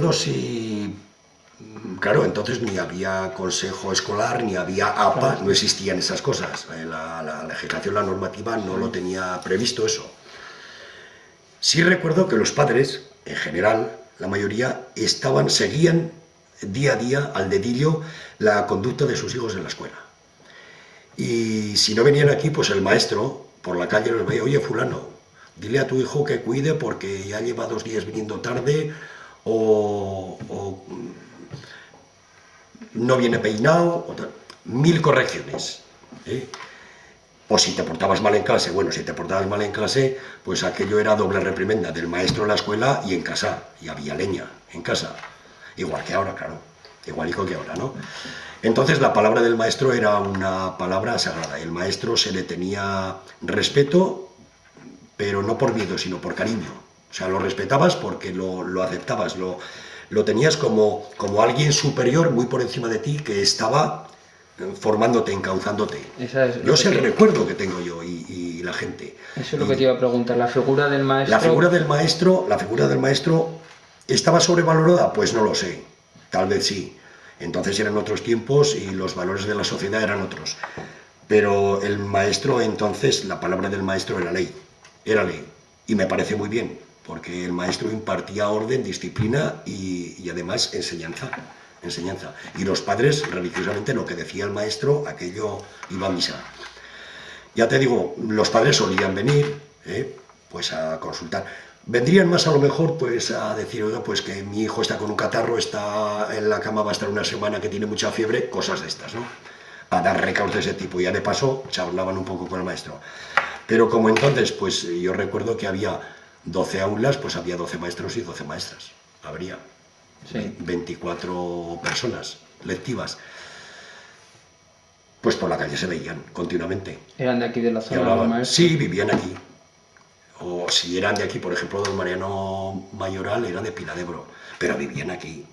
recuerdo si... Claro, entonces ni había consejo escolar, ni había APA, Claro. no existían esas cosas. La legislación, la normativa no lo tenía previsto eso. Sí recuerdo que los padres, en general, la mayoría, seguían día a día, al dedillo, la conducta de sus hijos en la escuela. Y si no venían aquí, pues el maestro, por la calle, les veía, oye, fulano, dile a tu hijo que cuide porque ya lleva 2 días viniendo tarde, o no viene peinado, mil correcciones. ¿Eh? O si te portabas mal en clase, bueno, si te portabas mal en clase, pues aquello era doble reprimenda del maestro en la escuela y en casa, y había leña en casa, igual que ahora, claro, igualico que ahora, ¿no? Entonces la palabra del maestro era una palabra sagrada, el maestro se le tenía respeto, pero no por miedo, sino por cariño, o sea, lo respetabas porque lo aceptabas, lo tenías como alguien superior, muy por encima de ti, que estaba formándote, encauzándote. Yo sé el recuerdo que tengo yo y la gente. Eso es lo que te iba a preguntar, la figura del maestro... La figura del maestro ¿estaba sobrevalorada? Pues no lo sé, tal vez sí. Entonces eran otros tiempos y los valores de la sociedad eran otros. Pero el maestro entonces, la palabra del maestro era ley, y me parece muy bien, porque el maestro impartía orden, disciplina y además enseñanza. Y los padres, religiosamente, lo que decía el maestro, aquello iba a misa. Ya te digo, los padres solían venir, pues a consultar. Vendrían más a lo mejor pues a decir, oiga, pues que mi hijo está con un catarro, está en la cama, va a estar una semana, que tiene mucha fiebre, cosas de estas, ¿no? A dar recados de ese tipo. Ya de paso, charlaban un poco con el maestro. Pero como entonces, pues yo recuerdo que había 12 aulas, pues había 12 maestros y 12 maestras. Habría 24 personas lectivas. Pues por la calle se veían continuamente. ¿Eran de aquí de la zona los maestros? Sí, vivían aquí. O si eran de aquí, por ejemplo, don Mariano Mayoral era de Piladebro, pero vivían aquí.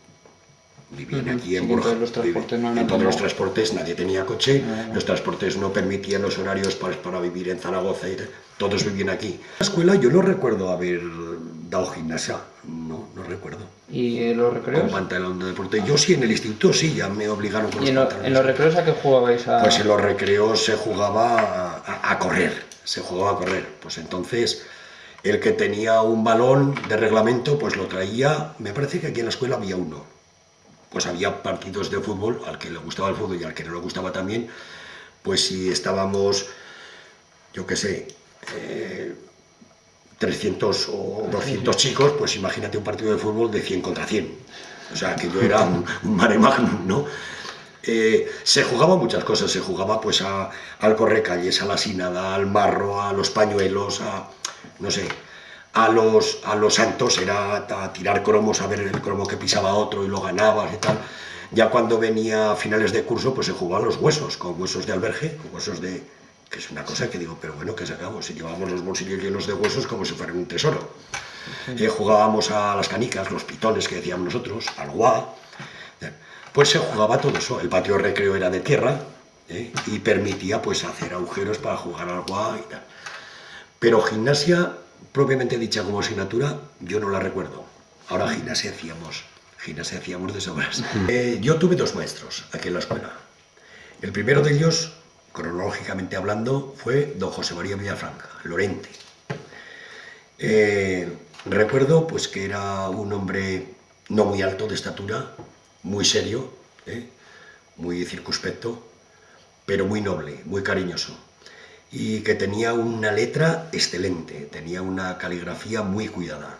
Vivían aquí en Borja. En todos los transportes nadie tenía coche, los transportes no permitían los horarios para vivir en Zaragoza, todos vivían aquí. En la escuela yo no recuerdo haber dado gimnasia, no recuerdo. ¿Y los recreos? Con pantalón de deporte. Yo sí, en el instituto sí, ya me obligaron con los pantalones. ¿Y en los recreos a qué jugabais? Pues en los recreos se jugaba a correr, Pues entonces el que tenía un balón de reglamento, pues lo traía, me parece que aquí en la escuela había uno. Pues había partidos de fútbol, al que le gustaba el fútbol y al que no le gustaba también, pues si estábamos, yo qué sé, 300 o 200 chicos, pues imagínate un partido de fútbol de 100 contra 100. O sea, que yo era un mare magnum, ¿no? Se jugaba muchas cosas, se jugaba pues al correcalles, a la sinada, al marro, a los pañuelos, no sé, a los santos, era a tirar cromos, a ver el cromo que pisaba otro y lo ganabas y tal. Ya cuando venía a finales de curso, pues se jugaban los huesos, con huesos de albergue, con huesos de... que es una cosa que digo, pero bueno, ¿qué sacamos? Si llevábamos los bolsillos llenos de huesos como si fueran un tesoro. Jugábamos a las canicas, los pitones que decíamos nosotros, al guá. Pues se jugaba todo eso. El patio de recreo era de tierra y permitía pues hacer agujeros para jugar al guá y tal. Pero gimnasia, propiamente dicha como asignatura, yo no la recuerdo. Ahora gimnasia hacíamos de sobras. Yo tuve 2 maestros aquí en la escuela. El primero de ellos, cronológicamente hablando, fue don José María Villafranca, Lorente. Recuerdo pues que era un hombre no muy alto de estatura, muy serio, muy circunspecto, pero muy noble, muy cariñoso, y que tenía una letra excelente, tenía una caligrafía muy cuidada.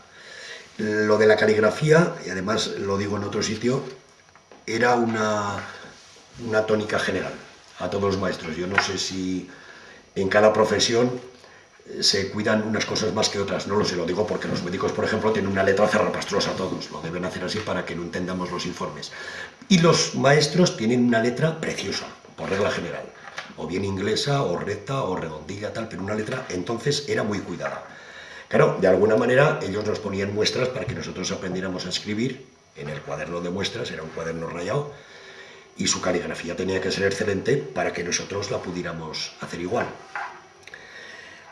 Lo de la caligrafía, y además lo digo en otro sitio, era una tónica general a todos los maestros. Yo no sé si en cada profesión se cuidan unas cosas más que otras, no lo sé, lo digo porque los médicos, por ejemplo, tienen una letra zarrapastrosa todos, lo deben hacer así para que no entendamos los informes. Y los maestros tienen una letra preciosa, por regla general, o bien inglesa, o recta, o redondilla, tal, pero una letra entonces era muy cuidada. Claro, de alguna manera ellos nos ponían muestras para que nosotros aprendiéramos a escribir en el cuaderno de muestras, era un cuaderno rayado, y su caligrafía tenía que ser excelente para que nosotros la pudiéramos hacer igual.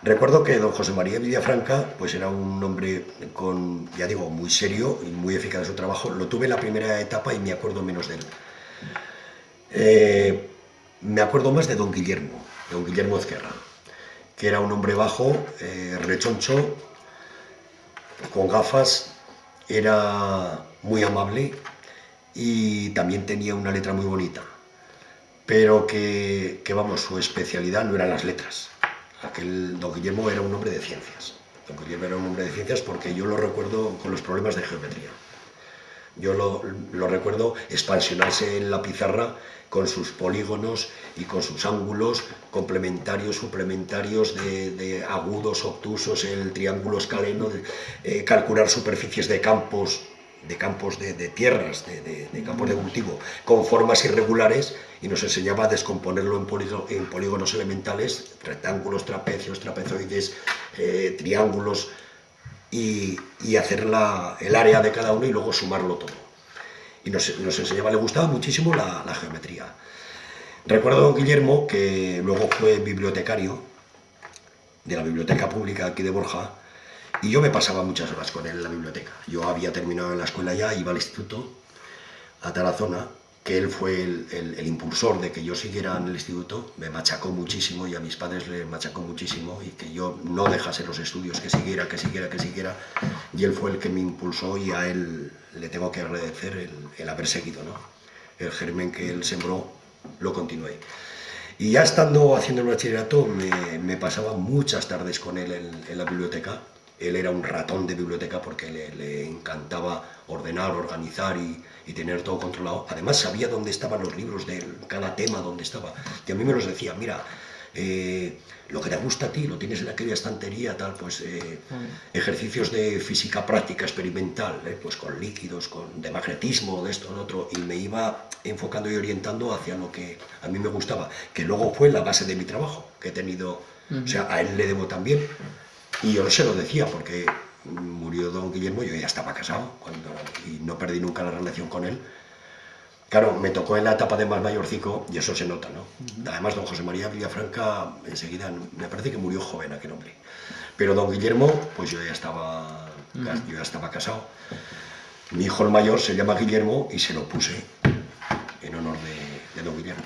Recuerdo que don José María Villafranca pues era un hombre con, ya digo, muy serio y muy eficaz en su trabajo. Lo tuve en la primera etapa y me acuerdo menos de él. Me acuerdo más de don Guillermo Ezquerra, que era un hombre bajo, rechoncho, con gafas, era muy amable y también tenía una letra muy bonita, pero que vamos, su especialidad no eran las letras. Don Guillermo era un hombre de ciencias. Don Guillermo era un hombre de ciencias porque yo lo recuerdo con los problemas de geometría. Yo lo recuerdo expansionarse en la pizarra con sus polígonos y con sus ángulos complementarios, suplementarios, de agudos, obtusos, el triángulo escaleno, calcular superficies de campos de tierras, de campos de cultivo, con formas irregulares, y nos enseñaba a descomponerlo en polígonos elementales, rectángulos, trapecios, trapezoides, triángulos, y hacer el área de cada uno y luego sumarlo todo. Y nos enseñaba, le gustaba muchísimo la geometría. Recuerdo a don Guillermo, que luego fue bibliotecario de la biblioteca pública aquí de Borja, y yo me pasaba muchas horas con él en la biblioteca. Yo había terminado en la escuela ya, iba al instituto, a Tarazona, que él fue el impulsor de que yo siguiera en el instituto. Me machacó muchísimo y a mis padres les machacó muchísimo, y que yo no dejase los estudios, que siguiera, y él fue el que me impulsó, y a él le tengo que agradecer el haber seguido, ¿no? El germen que él sembró lo continué. Y ya estando haciendo el bachillerato me pasaba muchas tardes con él en la biblioteca. Él era un ratón de biblioteca porque le encantaba ordenar, organizar y tener todo controlado. Además sabía dónde estaban los libros de cada tema, dónde estaba. Y a mí me los decía, mira, lo que te gusta a ti lo tienes en aquella estantería, tal, pues ejercicios de física práctica experimental, pues con líquidos, de magnetismo, de esto, de otro, y me iba enfocando y orientando hacia lo que a mí me gustaba, que luego fue la base de mi trabajo que he tenido. O sea, a él le debo también. Y yo se lo decía, porque murió don Guillermo, yo ya estaba casado y no perdí nunca la relación con él. Claro, me tocó en la etapa de más mayorcico y eso se nota, ¿no? Además, don José María Villafranca enseguida, me parece que murió joven aquel hombre. Pero don Guillermo, pues yo ya estaba casado. Mi hijo el mayor se llama Guillermo y se lo puse en honor de don Guillermo.